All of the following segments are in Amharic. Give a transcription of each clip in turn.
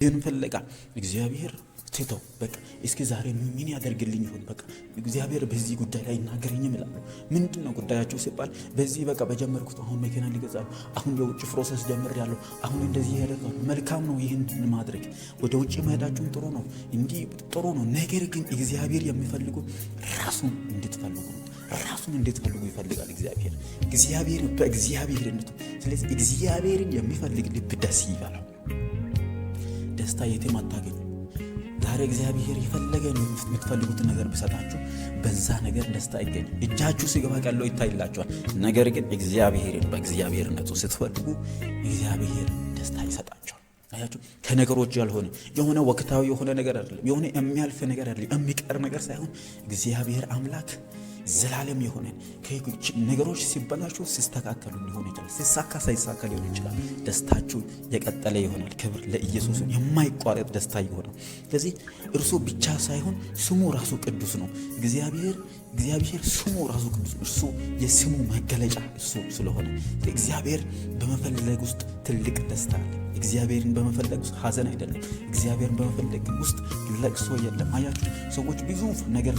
ይህን ፈለጋ እግዚአብሔር ቴቶ በቃ እስኪ ዛሬ ምን ያደርግልኝ ይሆን? በቃ እግዚአብሔር በዚህ ጉዳይ ላይ ይናገረኝም ይላሉ። ምንድነው ጉዳያቸው ሲባል በዚህ በቃ በጀመርኩት አሁን መኪና ሊገዛ አሁን የውጭ ፕሮሰስ ጀምሬያለሁ፣ አሁን እንደዚህ ያደርጋሉ። መልካም ነው ይህን ማድረግ፣ ወደ ውጭ መሄዳችሁን ጥሩ ነው፣ እንዲህ ጥሩ ነው። ነገር ግን እግዚአብሔር የሚፈልጉ ራሱን እንድትፈልጉ ነው። ራሱን እንድትፈልጉ ይፈልጋል እግዚአብሔር። እግዚአብሔር በእግዚአብሔርነቱ። ስለዚህ እግዚአብሔርን የሚፈልግ ልብ ደስ ይበላል። ደስታ የትም አታገኙ። ዛሬ እግዚአብሔር የፈለገ የምትፈልጉትን ነገር ቢሰጣችሁ በዛ ነገር ደስታ አይገኝም። እጃችሁ ሲገባ ቀለው ይታይላችኋል። ነገር ግን እግዚአብሔርን በእግዚአብሔርነቱ ስትፈልጉ እግዚአብሔር ደስታ ይሰጣችኋል። አያችሁ፣ ከነገሮች ያልሆነ የሆነ ወቅታዊ የሆነ ነገር አይደለም፣ የሆነ የሚያልፍ ነገር አይደለም፣ የሚቀር ነገር ሳይሆን እግዚአብሔር አምላክ ዘላለም የሆነ ነገሮች ሲበላሹ ሲስተካከሉ ሊሆን ይችላል፣ ሲሳካ ሳይሳካ ሊሆን ይችላል። ደስታችሁ የቀጠለ ይሆናል። ክብር ለኢየሱስ። የማይቋረጥ ደስታ ይሆናል። ስለዚህ እርሱ ብቻ ሳይሆን ስሙ ራሱ ቅዱስ ነው። እግዚአብሔር ስሙ ራሱ ቅዱስ ነው። እርሱ የስሙ መገለጫ እሱ ስለሆነ እግዚአብሔር በመፈለግ ውስጥ ትልቅ ደስታ አለ። እግዚአብሔርን በመፈለግ ውስጥ ሐዘን አይደለም። እግዚአብሔርን በመፈለግ ውስጥ ለቅሶ የለም። አያችሁ፣ ሰዎች ብዙ ነገር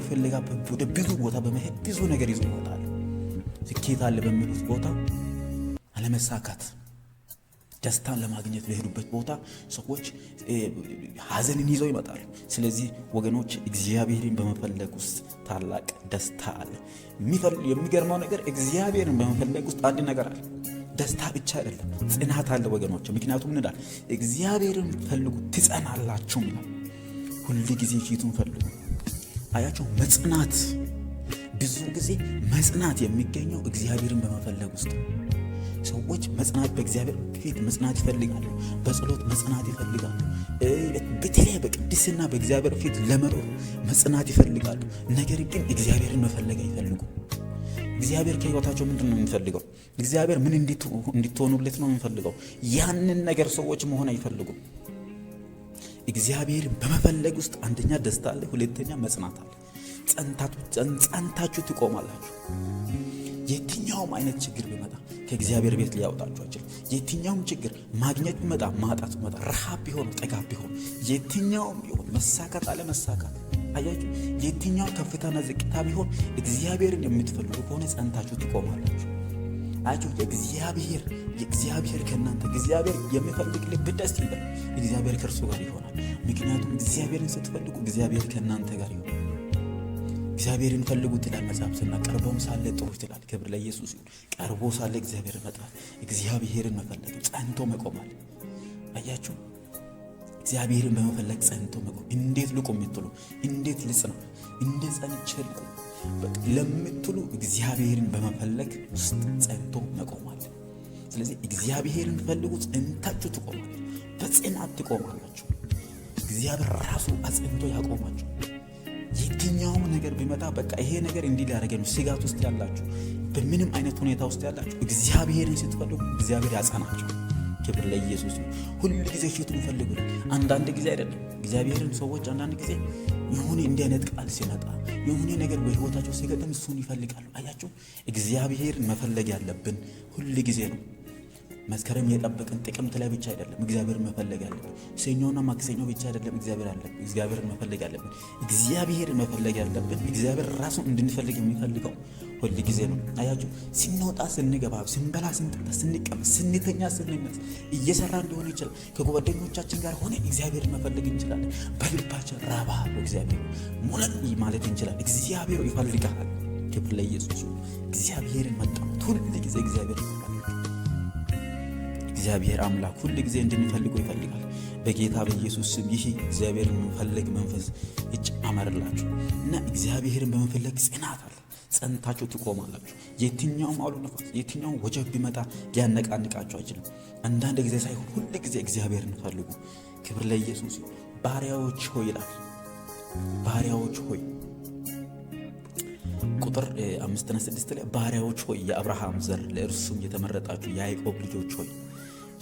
ፍለጋ ወደ ብዙ ቦታ በመሄድ ብዙ ነገር ይዞ ይወጣል። ስኬት አለ በሚሉት ቦታ አለመሳካት፣ ደስታን ለማግኘት በሄዱበት ቦታ ሰዎች ሐዘንን ይዘው ይመጣሉ። ስለዚህ ወገኖች እግዚአብሔርን በመፈለግ ውስጥ ታላቅ ደስታ አለ። የሚገርመው ነገር እግዚአብሔርን በመፈለግ ውስጥ አንድ ነገር አለ። ደስታ ብቻ አይደለም፣ ጽናት አለ ወገኖች። ምክንያቱም እንዳል እግዚአብሔርን ፈልጉ ትጸናላችሁ ይላል። ሁሉ ጊዜ ፊቱን ፈልጉ። አያችሁ፣ መጽናት ብዙ ጊዜ መጽናት የሚገኘው እግዚአብሔርን በመፈለግ ውስጥ። ሰዎች መጽናት በእግዚአብሔር ፊት መጽናት ይፈልጋሉ፣ በጸሎት መጽናት ይፈልጋሉ፣ በተለይ በቅድስና በእግዚአብሔር ፊት ለመኖር መጽናት ይፈልጋሉ። ነገር ግን እግዚአብሔርን መፈለግ አይፈልጉ። እግዚአብሔር ከህይወታቸው ምንድን ነው የሚፈልገው? እግዚአብሔር ምን እንድትሆኑለት ነው የሚፈልገው? ያንን ነገር ሰዎች መሆን አይፈልጉም። እግዚአብሔር በመፈለግ ውስጥ አንደኛ ደስታ አለ፣ ሁለተኛ መጽናት አለ። ጸንታችሁ ትቆማላችሁ። የትኛውም አይነት ችግር ቢመጣ ከእግዚአብሔር ቤት ሊያወጣችሁ አይችልም። የትኛውም ችግር ማግኘት ቢመጣ፣ ማጣት ቢመጣ፣ ረሃብ ቢሆን፣ ጥጋብ ቢሆን፣ የትኛውም ቢሆን፣ መሳካት አለ መሳካት፣ አያችሁ፣ የትኛው ከፍታና ዝቅታ ቢሆን እግዚአብሔርን የምትፈልጉ ከሆነ ጸንታችሁ ትቆማላችሁ። አያችሁ፣ የእግዚአብሔር ከእናንተ እግዚአብሔር የሚፈልግ ልብ ደስ ይላል። እግዚአብሔር ከእርሱ ጋር ይሆናል። ምክንያቱም እግዚአብሔርን ስትፈልጉ እግዚአብሔር ከእናንተ ጋር ይሆናል። እግዚአብሔርን ፈልጉት ይላል መጽሐፍ ሲናገር፣ ቀርቦም ሳለ ጥሩት ይላል። ክብር ለኢየሱስ ይሁን። ቀርቦ ሳለ እግዚአብሔርን መጥራት፣ እግዚአብሔርን መፈለግ፣ ጸንቶ መቆማል። አያችሁ፣ እግዚአብሔርን በመፈለግ ጸንቶ መቆም። እንዴት ልቆም የምትሉ፣ እንዴት ልጽና፣ እንዴት ጸንቼ ልቆም ለምትሉ እግዚአብሔርን በመፈለግ ውስጥ ጸንቶ መቆማል። ስለዚህ እግዚአብሔርን ፈልጉ፣ ጸንታችሁ ትቆማላችሁ፣ በጽናት ትቆማላችሁ። እግዚአብሔር ራሱ አጽንቶ ያቆማችሁ። የትኛውም ነገር ቢመጣ በቃ ይሄ ነገር እንዲህ ሊያደርገኝ ነው ስጋት ውስጥ ያላችሁ፣ በምንም አይነት ሁኔታ ውስጥ ያላችሁ እግዚአብሔርን ስትፈልጉ እግዚአብሔር ያጸናችሁ። ክብር ለኢየሱስ። ሁሉ ጊዜ ፊቱን ፈልጉ። አንዳንድ ጊዜ አይደለም እግዚአብሔርን ሰዎች አንዳንድ ጊዜ የሆነ እንዲህ አይነት ቃል ሲመጣ የሆነ ነገር በህይወታቸው ሲገጥም እሱን ይፈልጋሉ። አያችሁ፣ እግዚአብሔርን መፈለግ ያለብን ሁሉ ጊዜ ነው። መስከረም የጠበቅን ጥቅምት ላይ ብቻ አይደለም እግዚአብሔርን መፈለግ ያለብን። ሰኞና ማክሰኞ ብቻ አይደለም እግዚአብሔርን መፈለግ ያለብን። እግዚአብሔርን መፈለግ ያለብን እግዚአብሔር ራሱን እንድንፈልግ የሚፈልገው ሁሉ ጊዜ ነው። አያችሁ፣ ስንወጣ ስንገባ፣ ስንበላ ስንጠጣ፣ ስንቀመጥ፣ ስንተኛ፣ ስንነሳ እየሰራ እንደሆነ ይችላል። ከጓደኞቻችን ጋር ሆነ እግዚአብሔርን መፈለግ እንችላለን። በልባችን ራባ እግዚአብሔር ሙላት ማለት እንችላለን። እግዚአብሔር ይፈልጋል። ክብር ለኢየሱስ። እግዚአብሔርን መጣመት ሁሉ ጊዜ እግዚአብሔር አምላክ ሁሉ ጊዜ እንድንፈልገው ይፈልጋል። በጌታ በኢየሱስ ስም ይህ እግዚአብሔርን መፈለግ መንፈስ ይጨመርላችሁ እና እግዚአብሔርን በመፈለግ ጽናት አለ። ጸንታችሁ ትቆማላችሁ። የትኛውም አውሎ ነፋስ፣ የትኛውም ወጀብ ቢመጣ ሊያነቃንቃችሁ አይችልም። አንዳንድ ጊዜ ሳይሆን ሁሉ ጊዜ እግዚአብሔርን ፈልጉ። ክብር ለኢየሱስ። ባሪያዎች ሆይ ይላል። ባሪያዎች ሆይ ቁጥር 5-6 ላይ ባሪያዎች ሆይ የአብርሃም ዘር ለእርሱም የተመረጣችሁ የያዕቆብ ልጆች ሆይ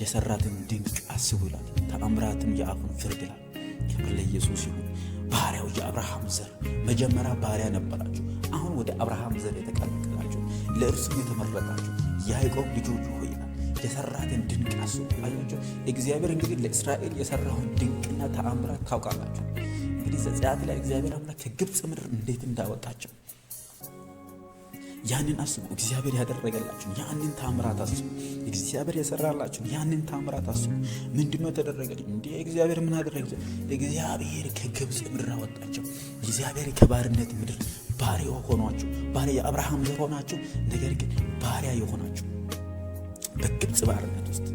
የሰራትን ድንቅ አስቡ ይላል። ተአምራትም የአፉን ፍርድ ይላል። ክብር ለኢየሱስ ይሁን። ባሪያው የአብርሃም ዘር መጀመሪያ ባሪያ ነበራችሁ። አሁን ወደ አብርሃም ዘር የተቀላቀላችሁ ለእርሱም የተመረጣችሁ የያዕቆብ ልጆች ሆይ ይላል። የሰራትን ድንቅ አስቡ። አያችሁ እግዚአብሔር እንግዲህ ለእስራኤል የሰራውን ድንቅና ተአምራት ታውቃላችሁ። እንግዲህ ዘጸአት ላይ እግዚአብሔር አምላክ ከግብፅ ምድር እንዴት እንዳወጣቸው ያንን አስቡ። እግዚአብሔር ያደረገላችሁ ያንን ታምራት አስቡ። እግዚአብሔር የሰራላችሁ ያንን ታምራት አስቡ። ምንድነው ተደረገልኝ እንዴ? እግዚአብሔር ምን አደረገ? እግዚአብሔር ከግብፅ ምድር አወጣቸው። እግዚአብሔር ከባርነት ምድር ባሪያ ሆኗችሁ፣ ባሪያ የአብርሃም ዘር ሆናችሁ፣ ነገር ግን ባሪያ የሆናችሁ በግብፅ ባርነት ውስጥ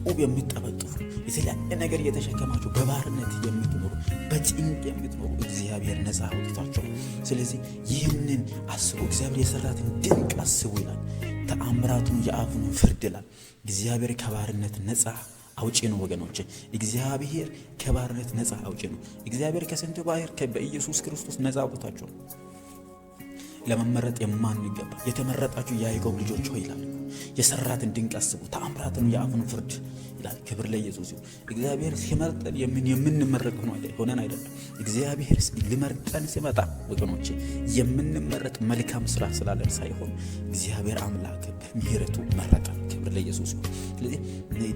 ጡብ የምትጠበጥፉ የተለያየ ነገር እየተሸከማችሁ በባርነት የምትኖሩ በጭንቅ የምትኖሩ እግዚአብሔር ነፃ አውጥቷቸው። ስለዚህ ይህንን አስቡ። እግዚአብሔር የሰራትን ድንቅ አስቡ ይላል። ተአምራቱን የአፉን ፍርድ ይላል። እግዚአብሔር ከባርነት ነፃ አውጪ ነው ወገኖች። እግዚአብሔር ከባርነት ነፃ አውጪ ነው። እግዚአብሔር ከስንት ባህር በኢየሱስ ክርስቶስ ነፃ አውጥቷቸው ለመመረጥ የማንገባ የተመረጣችሁ የያዕቆብ ልጆች ሆይ ይላል። የሰራትን ድንቅ አስቡ። ተአምራትን የአፉን ፍርድ ይላል። ክብር ለኢየሱስ ይሁን። እግዚአብሔር ሲመርጠን የምንመረጥ ሆነን አይደለም። እግዚአብሔር ሊመርጠን ሲመጣ ወገኖቼ የምንመረጥ መልካም ስራ ስላለን ሳይሆን እግዚአብሔር አምላክ በምህረቱ መረጠን። ክብር ለኢየሱስ ይሁን። ስለዚህ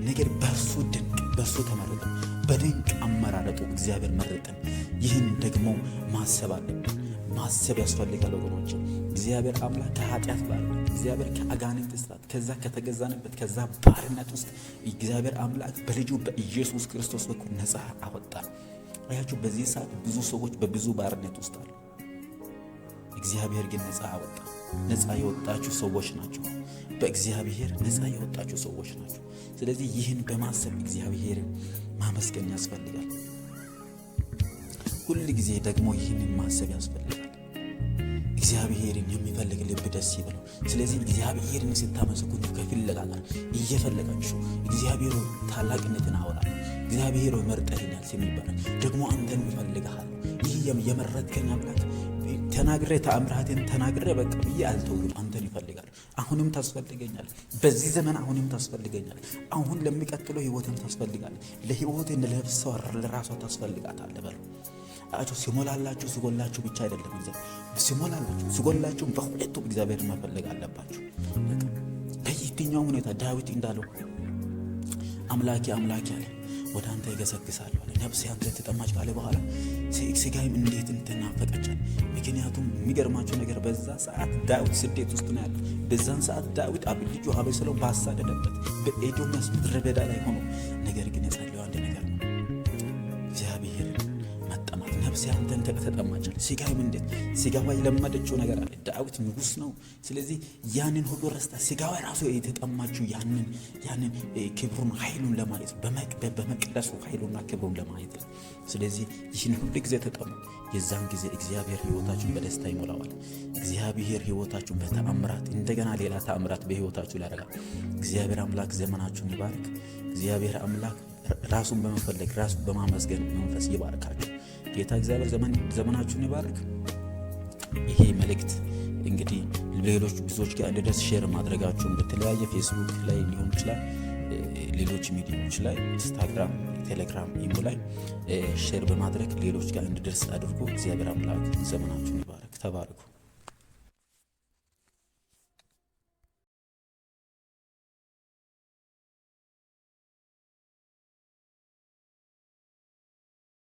ነገር በእርሱ ድንቅ በእርሱ ተመረጠን። በድንቅ አመራረጡ እግዚአብሔር መረጠን። ይህን ደግሞ ማሰብ አለብን። ማሰብ ያስፈልጋል ወገኖች። እግዚአብሔር አምላክ ከኃጢአት ባርነት፣ እግዚአብሔር ከአጋንንት እስራት፣ ከዛ ከተገዛንበት ከዛ ባርነት ውስጥ እግዚአብሔር አምላክ በልጁ በኢየሱስ ክርስቶስ በኩል ነፃ አወጣን። አያችሁ በዚህ ሰዓት ብዙ ሰዎች በብዙ ባርነት ውስጥ አሉ። እግዚአብሔር ግን ነፃ አወጣ። ነፃ የወጣችሁ ሰዎች ናቸው። በእግዚአብሔር ነፃ የወጣችሁ ሰዎች ናቸው። ስለዚህ ይህን በማሰብ እግዚአብሔርን ማመስገን ያስፈልጋል። ሁል ጊዜ ደግሞ ይህንን ማሰብ ያስፈልጋል። እግዚአብሔርን የሚፈልግ ልብ ደስ ይበለው። ስለዚህ እግዚአብሔርን ስታመሰግኑ ከፍለጋ ጋር እየፈለጋችሁ እግዚአብሔር ታላቅነትን አወራ። እግዚአብሔር መርጠኸኛል ሲባል ደግሞ አንተን ይፈልግሃል። ይህ የመረጥከኝ አምላክ ተናግሬ ተአምራትን ተናግሬ በቃ ብዬ አልተውም። አንተን ይፈልጋል። አሁንም ታስፈልገኛል። በዚህ ዘመን አሁንም ታስፈልገኛል። አሁን ለሚቀጥለው ህይወትን ታስፈልጋል። ለህይወት ለነፍሷ ለራሷ ታስፈልጋታለህ በሉ። አቶ ሲሞላላችሁ ሲጎላችሁ ብቻ አይደለም። ሲሞላላችሁ ሲጎላችሁ በሁለቱም እግዚአብሔር መፈለግ አለባችሁ። በየትኛው ሁኔታ ዳዊት እንዳለው አምላኬ አምላኬ አለ ወደ አንተ ይገሰግሳለሁ አለ። ነፍሴ አንተ ተጠማች ካለ በኋላ ስጋዬም እንዴት እንትናፈቀቻል። ምክንያቱም የሚገርማችሁ ነገር በዛ ሰዓት ዳዊት ስደት ውስጥ ነው ያለው። በዛን ሰዓት ዳዊት ልጁ አቤሴሎም ባሳደደበት በኤዶምያስ ምድረ በዳ ላይ ሆኖ ነገር ግን የጸለየው አንድ ነገር ነው። እግዚአብሔር ነፍሴ አንተን ተጠማቻል። ስጋዬም እንዴት ስጋዋ የለመደችው ነገር አለ። ዳዊት ንጉሥ ነው። ስለዚህ ያንን ሁሉ ረስታ ስጋዋ ራሱ የተጠማችው ያንን ክብሩን ኃይሉን ለማየት በመቅደሱ ኃይሉና ክብሩን ለማየት። ስለዚህ ይህን ሁሉ ጊዜ ተጠሙ። የዛን ጊዜ እግዚአብሔር ሕይወታችሁን በደስታ ይሞላዋል። እግዚአብሔር ሕይወታችሁን በተአምራት እንደገና ሌላ ተአምራት በሕይወታችሁ ያደርጋል። እግዚአብሔር አምላክ ዘመናችሁን ይባርክ። እግዚአብሔር አምላክ ራሱን በመፈለግ ራሱን በማመስገን መንፈስ ይባርካችሁ። ጌታ እግዚአብሔር ዘመናችሁን ይባርክ። ይሄ መልእክት እንግዲህ ሌሎች ብዙዎች ጋር እንዲደርስ ሼር ማድረጋችሁን በተለያየ ፌስቡክ ላይ ሊሆን ይችላል፣ ሌሎች ሚዲያዎች ላይ ኢንስታግራም፣ ቴሌግራም፣ ኢሞ ላይ ሼር በማድረግ ሌሎች ጋር እንዲደርስ አድርጎ እግዚአብሔር አምላክ ዘመናችሁን ይባርክ። ተባረኩ።